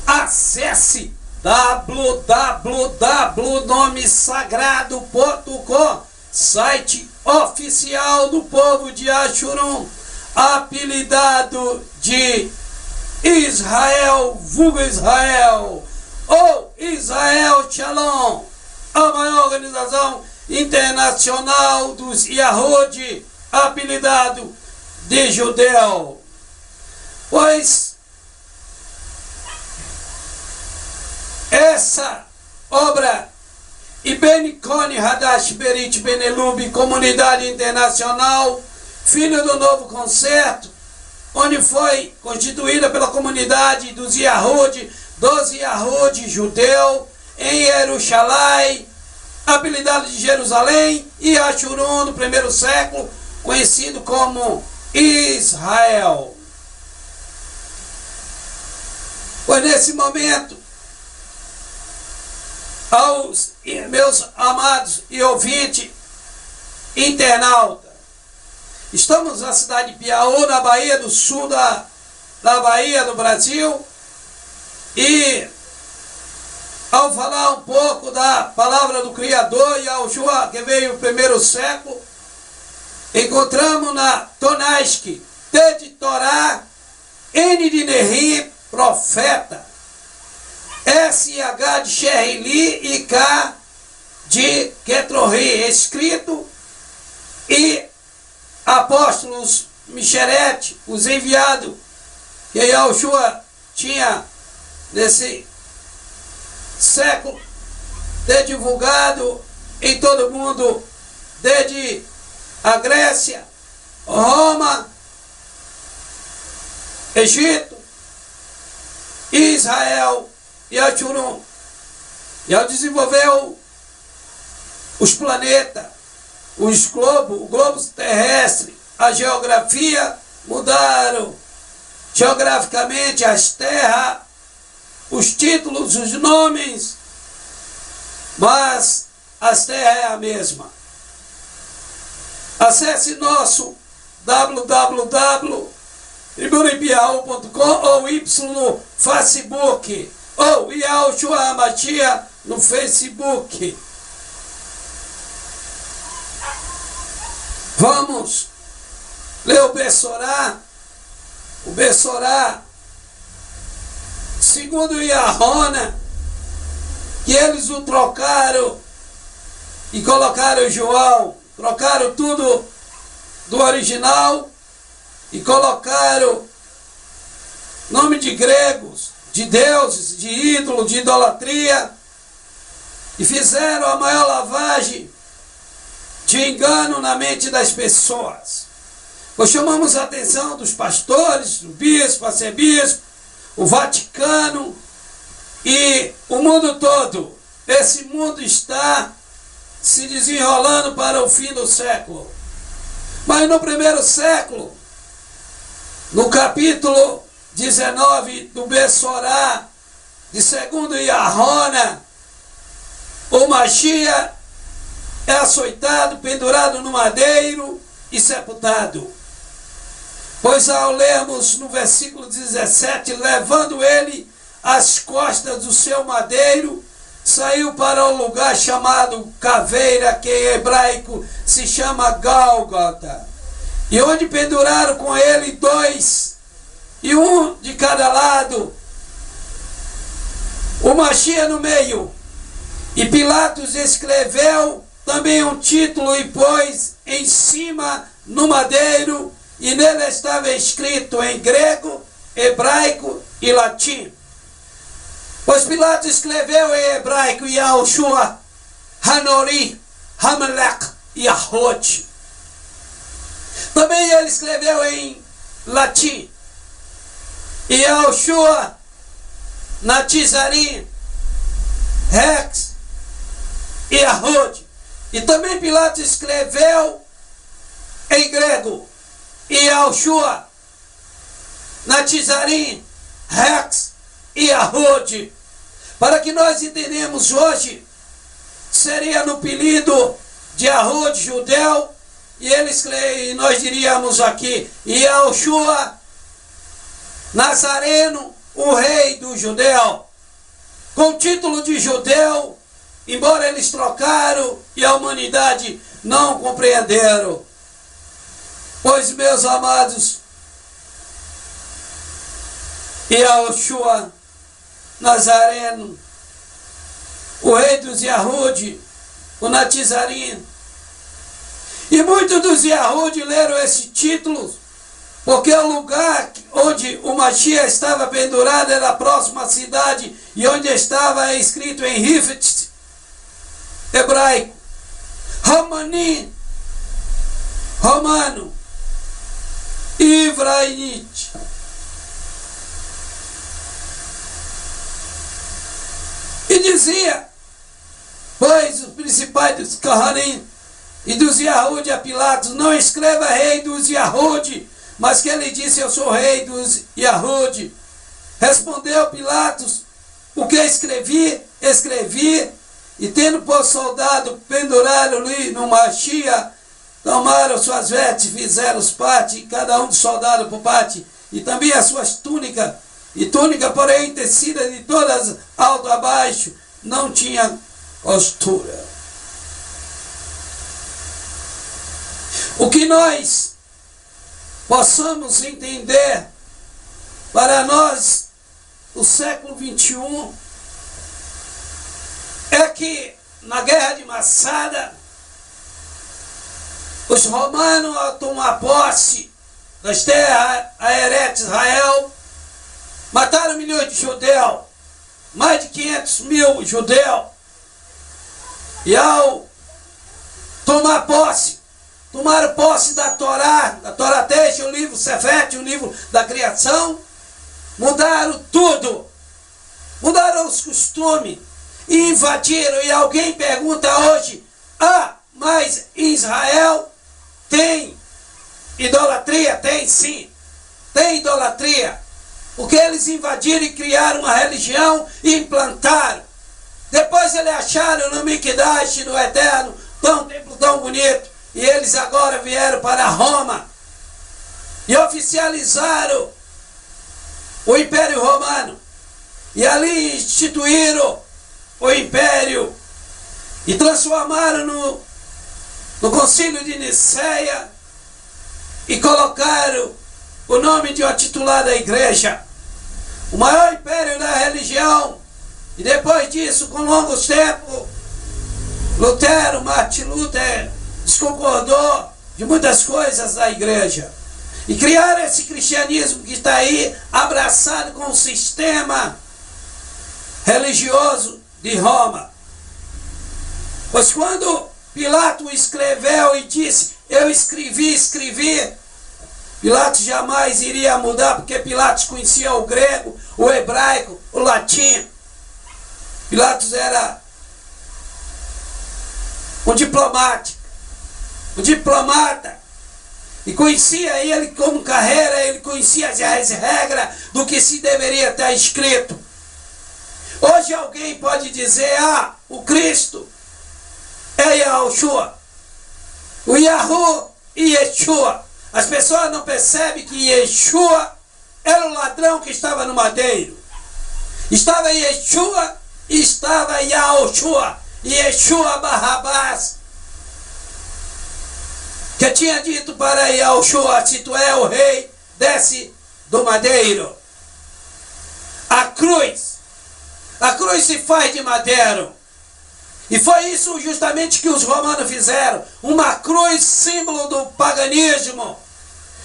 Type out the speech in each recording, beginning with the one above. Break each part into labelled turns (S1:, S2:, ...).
S1: Acesse www.nomesagrado.com, site oficial do povo de Achurum, apelidado de Israel, vulgo Israel, ou Israel Shalom, a maior organização internacional dos Yahudi, apelidado de judeu. Pois essa obra Ibenicone Hadash Berit Benelub, Comunidade Internacional, Filho do Novo Concerto, onde foi constituída pela comunidade dos Yahudi, 12 Yahudi judeu, em Jerusalém, apelidado de Jerusalém, e Achurum, no primeiro século, conhecido como Israel. Pois nesse momento, aos meus amados e ouvintes internautas, estamos na cidade de Piauí, na Bahia do Sul da Bahia do Brasil, e ao falar um pouco da palavra do Criador, Yahushua, que veio no primeiro século, encontramos na Tonaski, T de Torá, N de Nehi, profeta, SH de Sherili e K de Ketrohi, escrito, e apóstolos Micherete, os enviados que Yahushua tinha nesse século, ter divulgado em todo mundo, desde a Grécia, Roma, Egito, Israel e Achurum. E ao desenvolver os planetas, o globo terrestre, a geografia, mudaram geograficamente as terras, os títulos, os nomes, mas as terras é a mesma. Acesse nosso www.tribunaipiau.com ou Y no Facebook, ou Yahushua Hamashia no Facebook. Vamos ler o Bessorá. O Bessorá, segundo Yahona, que eles o trocaram e colocaram João, trocaram tudo do original e colocaram nome de gregos, de deuses, de ídolos, de idolatria, e fizeram a maior lavagem de engano na mente das pessoas. Nós chamamos a atenção dos pastores, do bispo, arcebispo, o Vaticano e o mundo todo. Esse mundo está se desenrolando para o fim do século. Mas no primeiro século, no capítulo 19 do Bessorá, de segundo Yahona, o Mashiach é açoitado, pendurado no madeiro e sepultado. Pois ao lermos no versículo 17, levando ele as costas do seu madeiro, saiu para um lugar chamado Caveira, que em hebraico se chama Gálgota, e onde penduraram com ele dois, e um de cada lado, o Mashiach no meio. E Pilatos escreveu também um título e pôs em cima no madeiro, e nele estava escrito em grego, hebraico e latim. Pois Pilatos escreveu em hebraico Yahushua Hanori Hamelech Yahod. Também ele escreveu em latim Yahushua Natizarim Rex Yahod. E também Pilatos escreveu em grego Yahushua Natizarim Rex Yahod. Para que nós entendemos hoje, seria no apelido de Yahud, judeu, e nós diríamos aqui Yahushua Nazareno, o rei do judeu, com o título de judeu, embora eles trocaram e a humanidade não compreenderam. Pois, meus amados, Yahushua Nazareno, o rei dos Yahudi, o Natizarino, e muitos dos Yahudi leram esse título porque o lugar onde o Mashiach estava pendurado era a próxima cidade e onde estava escrito em Rifet, hebraico, Romanim, romano, Ivrainite. E dizia, pois os principais dos Kohanim e dos Yahudi a Pilatos, não escreva rei dos Yahudi, mas que ele disse, eu sou rei dos Yahudi. Respondeu Pilatos, o que escrevi, escrevi, e tendo por soldado penduraram-lhe no Mashiach, tomaram suas vestes, fizeram parte, cada um de soldado por parte, e também as suas túnicas, e túnica, porém, tecida de todas alto a baixo, não tinha costura. O que nós possamos entender para nós, o século 21, é que na guerra de Massada, os romanos, ao tomar posse das terras aéreas de Israel, mataram milhões de judeus, mais de 500 mil judeus, e ao tomar posse, tomaram posse da Torá deixa o livro Sefete, o livro da criação, mudaram tudo, mudaram os costumes, e invadiram, e alguém pergunta hoje, mas Israel tem idolatria? Tem sim, tem idolatria, porque eles invadiram e criaram uma religião e implantaram. Depois eles acharam no Mikdash, no Eterno, um templo tão bonito, e eles agora vieram para Roma e oficializaram o Império Romano, e ali instituíram o Império e transformaram no Concílio de Niceia e colocaram o nome de uma titular da igreja, o maior império da religião. E depois disso, com longos tempos, Martin Luther desconcordou de muitas coisas da igreja e criaram esse cristianismo que está aí abraçado com o sistema religioso de Roma. Pois quando Pilatos escreveu e disse, eu escrevi, Pilatos jamais iria mudar, porque Pilatos conhecia o grego, o hebraico, o latim. Pilatos era um diplomata, e conhecia ele como carreira, ele conhecia as regras do que se deveria estar escrito. Hoje alguém pode dizer, o Cristo é Yahushua, o Yahu e Yeshua. As pessoas não percebem que Yeshua era o ladrão que estava no madeiro. Estava Yeshua e estava Yahushua. Yeshua Barrabás, que tinha dito para Yahushua, se tu é o rei, desce do madeiro. A cruz se faz de madeiro. E foi isso justamente que os romanos fizeram. Uma cruz, símbolo do paganismo,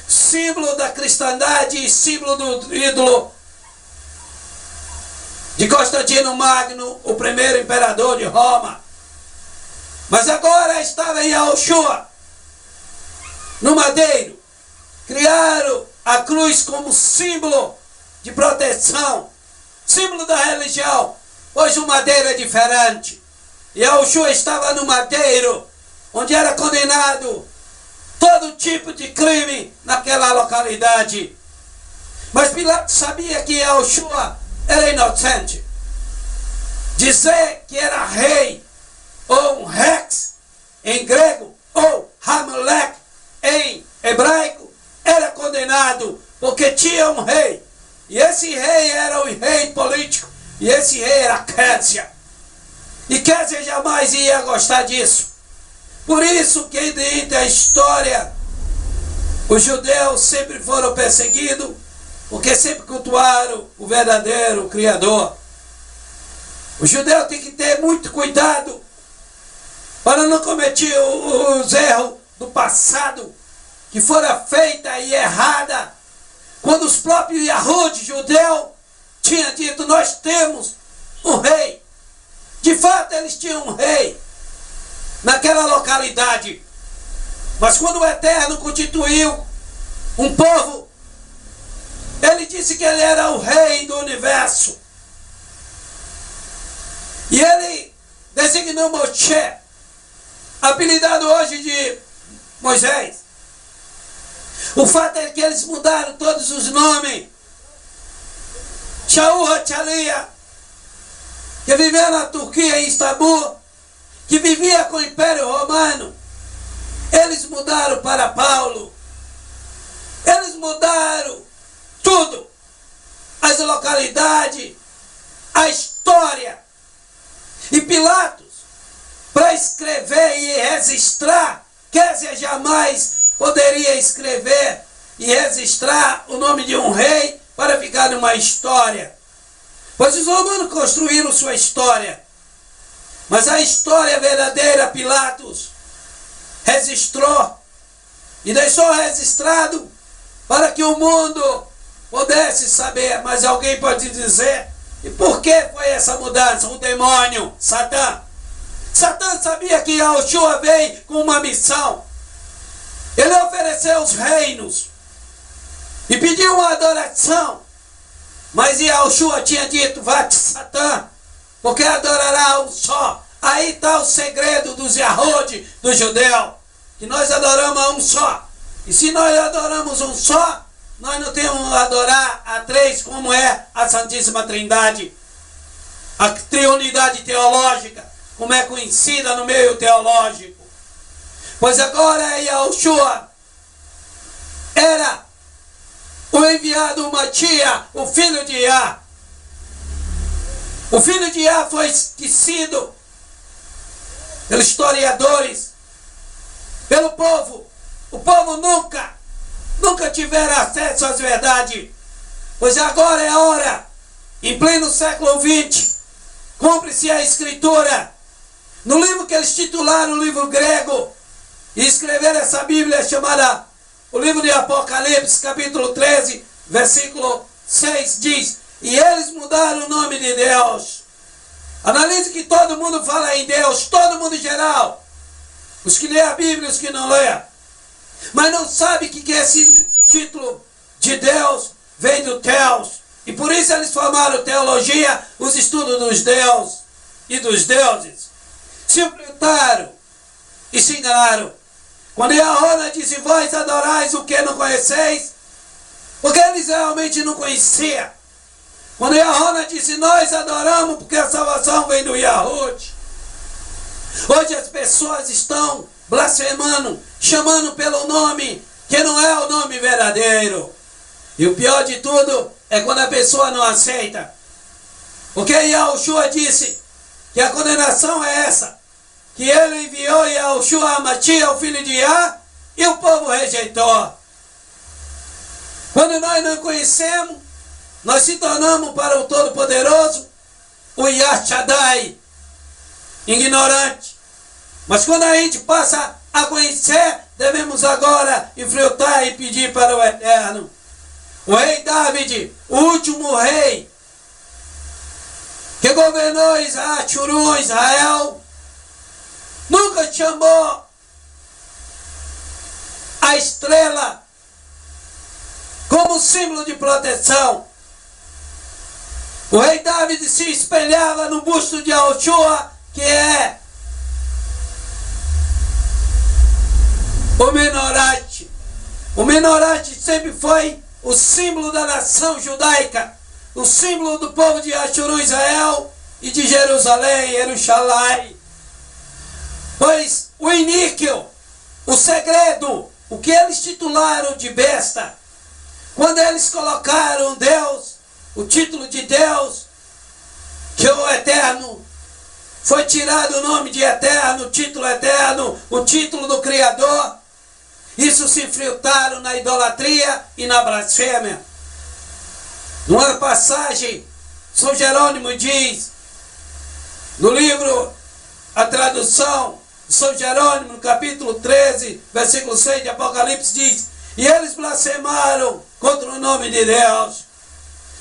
S1: símbolo da cristandade e símbolo do ídolo de Constantino Magno, o primeiro imperador de Roma. Mas agora estava em Yahushua, no madeiro. Criaram a cruz como símbolo de proteção, símbolo da religião. Hoje o madeiro é diferente. Yahushua estava no madeiro, onde era condenado todo tipo de crime naquela localidade. Mas Pilatos sabia que Yahushua era inocente. Dizer que era rei, ou um rex em grego, ou Hamelech em hebraico, era condenado, porque tinha um rei. E esse rei era o rei político. E esse rei era Quésia. E Quésia jamais ia gostar disso. Por isso que dentro da história, os judeus sempre foram perseguidos, porque sempre cultuaram o verdadeiro Criador. O judeu tem que ter muito cuidado para não cometer os erros do passado, que foram feitos e errada, quando os próprios Yahud judeu tinham dito, nós temos um rei. De fato eles tinham um rei naquela localidade, mas quando o Eterno constituiu um povo, ele disse que ele era o rei do universo. E ele designou Moshe, apelidado hoje de Moisés. O fato é que eles mudaram todos os nomes. Shaul Hatchalia, que vivia na Turquia, em Istambul, que vivia com o Império Romano, eles mudaram para Paulo. Eles mudaram tudo. As localidades, a história. E Pilatos, para escrever e registrar, Quésia jamais poderia escrever e registrar o nome de um rei para ficar numa história. Pois os romanos construíram sua história. Mas a história verdadeira, Pilatos registrou e deixou registrado para que o mundo pudesse saber. Mas alguém pode dizer, e por que foi essa mudança? O demônio, Satã. Satã sabia que Yahushua veio com uma missão. Ele ofereceu os reinos e pediu uma adoração. Mas Yahushua tinha dito, vá-te, Satã, porque adorará um só. Aí está o segredo dos Yahud, do judeu, que nós adoramos a um só. E se nós adoramos um só, nós não temos que adorar a três, como é a Santíssima Trindade. A triunidade teológica, como é conhecida no meio teológico. Pois agora Yahushua era o enviado Matias, o filho de Iá. O filho de Iá foi esquecido pelos historiadores, pelo povo. O povo nunca tiveram acesso às verdades. Pois agora é a hora, em pleno século XX, cumpre-se a escritura. No livro que eles titularam o livro grego, e escreveram essa Bíblia chamada o livro de Apocalipse, capítulo 13, versículo 6, diz, e eles mudaram o nome de Deus. Analise que todo mundo fala em Deus, todo mundo em geral. Os que lê a Bíblia e os que não lê. Mas não sabe que esse título de Deus vem do Teos. E por isso eles formaram teologia, os estudos dos deuses e dos deuses. Se ocultaram e se enganaram. Quando Yahová disse, vós adorais o que não conheceis, porque eles realmente não conheciam. Quando Yahová disse, nós adoramos porque a salvação vem do Yahud. Hoje as pessoas estão blasfemando, chamando pelo nome que não é o nome verdadeiro. E o pior de tudo é quando a pessoa não aceita. Porque Yahushua disse que a condenação é essa, que ele enviou Yahushua a Matias, o filho de Iá, e o povo rejeitou. Quando nós não conhecemos, nós se tornamos para o Todo-Poderoso o Yah Shaddai, ignorante. Mas quando a gente passa a conhecer, devemos agora enfrentar e pedir para o Eterno. O rei David, o último rei que governou Israel, nunca chamou a estrela como símbolo de proteção. O rei David se espelhava no busto de Yahushua, que é o menorate. O menorate sempre foi o símbolo da nação judaica, o símbolo do povo de Israel e de Jerusalém, Jerusalém. Pois o iníquel, o segredo, o que eles titularam de besta, quando eles colocaram Deus o título de Deus, que o eterno, foi tirado o nome de eterno, o título do Criador. Isso se infiltraram na idolatria e na blasfêmia. Numa passagem, São Jerônimo diz, no livro, a tradução, São Jerônimo, no capítulo 13, versículo 6 de Apocalipse, diz: e eles blasfemaram contra o nome de Deus.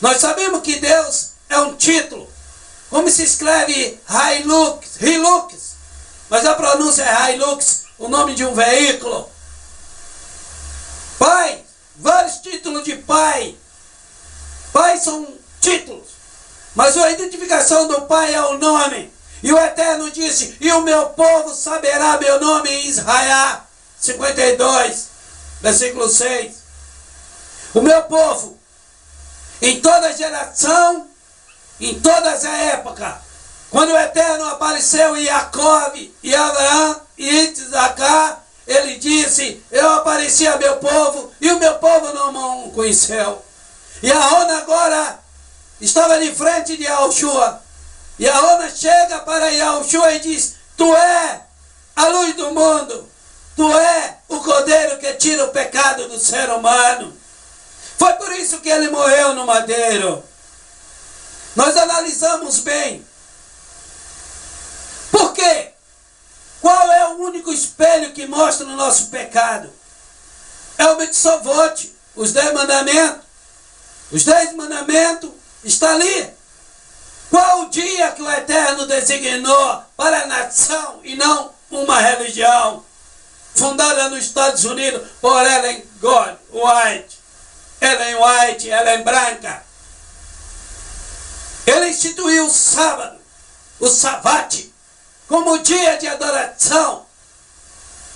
S1: Nós sabemos que Deus é um título, como se escreve Hilux, mas a pronúncia é Hilux, o nome de um veículo. Pai, vários títulos de pai. Pai são títulos, mas a identificação do pai é o nome. E o Eterno disse: e o meu povo saberá meu nome em Israel. 52, versículo 6. O meu povo, em toda geração, em todas as épocas, quando o Eterno apareceu em Jacó, e Abraão, e Isaac, ele disse: eu apareci a meu povo, e o meu povo não me conheceu. E Arona agora estava de frente de Yahushua. E Arona chega para Yahushua e diz: tu é a luz do mundo. Tu é o cordeiro que tira o pecado do ser humano. Foi por isso que ele morreu no madeiro. Nós analisamos bem. Por quê? Qual é o único espelho que mostra o nosso pecado? É o Mitzvot, os 10 mandamentos. Os 10 mandamentos estão ali. Qual o dia que o Eterno designou para a nação e não uma religião? Fundada nos Estados Unidos por Ellen White. Ellen Branca. Ele instituiu o sábado, o Sabate, como dia de adoração.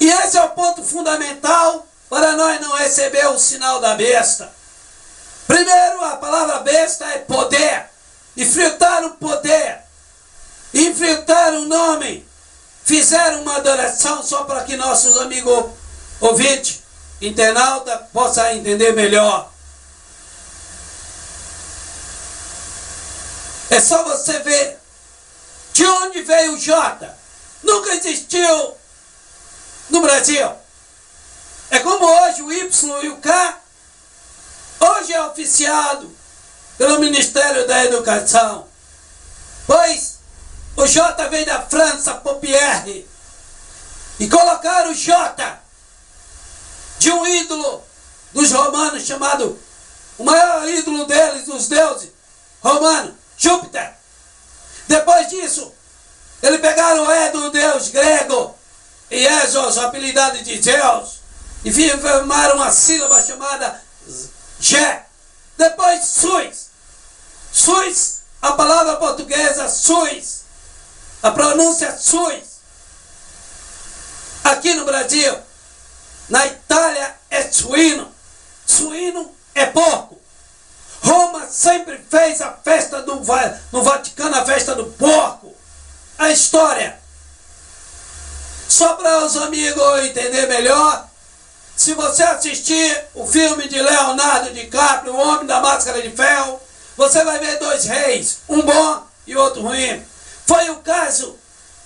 S1: E esse é o ponto fundamental para nós não receber o sinal da besta. Primeiro, a palavra besta é poder. Infiltrar o poder. Infiltrar o nome. Fizeram uma adoração só para que nossos amigos ouvintes, internauta, possam entender melhor. É só você ver de onde veio o J. Nunca existiu no Brasil. É como hoje o Y e o K. Hoje é oficiado pelo Ministério da Educação. Pois o J veio da França, por Pierre. E colocaram o J de um ídolo dos romanos chamado, o maior ídolo deles, dos deuses romanos, Júpiter. Depois disso, eles pegaram o E do deus grego, e Esos, apelidado de Zeus, e formaram uma sílaba chamada G. Depois Suis. Suis, a palavra portuguesa Suis. A pronúncia Suis. Aqui no Brasil, na Itália é suíno. Suíno é porco. Roma sempre fez a festa no Vaticano, a festa do porco. A história. Só para os amigos entender melhor, se você assistir o filme de Leonardo DiCaprio, O Homem da Máscara de Ferro, você vai ver 2 reis, um bom e outro ruim. Foi o caso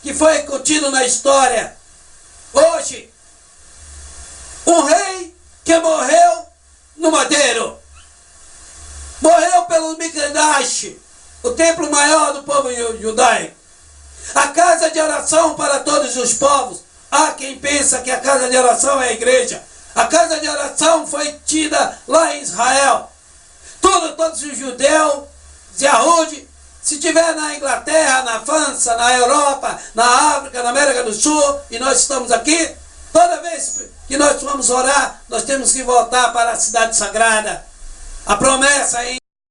S1: que foi contido na história. Hoje, um rei que morreu no madeiro. Morreu pelo Mikdash, o templo maior do povo judaico. A casa de oração para todos os povos. Há quem pensa que a casa de oração é a igreja. A casa de oração foi tida lá em Israel. Todos os judeus, Yahudi, se estiver na Inglaterra, na França, na Europa, na África, na América do Sul, e nós estamos aqui, toda vez que nós vamos orar, nós temos que voltar para a cidade sagrada. A promessa em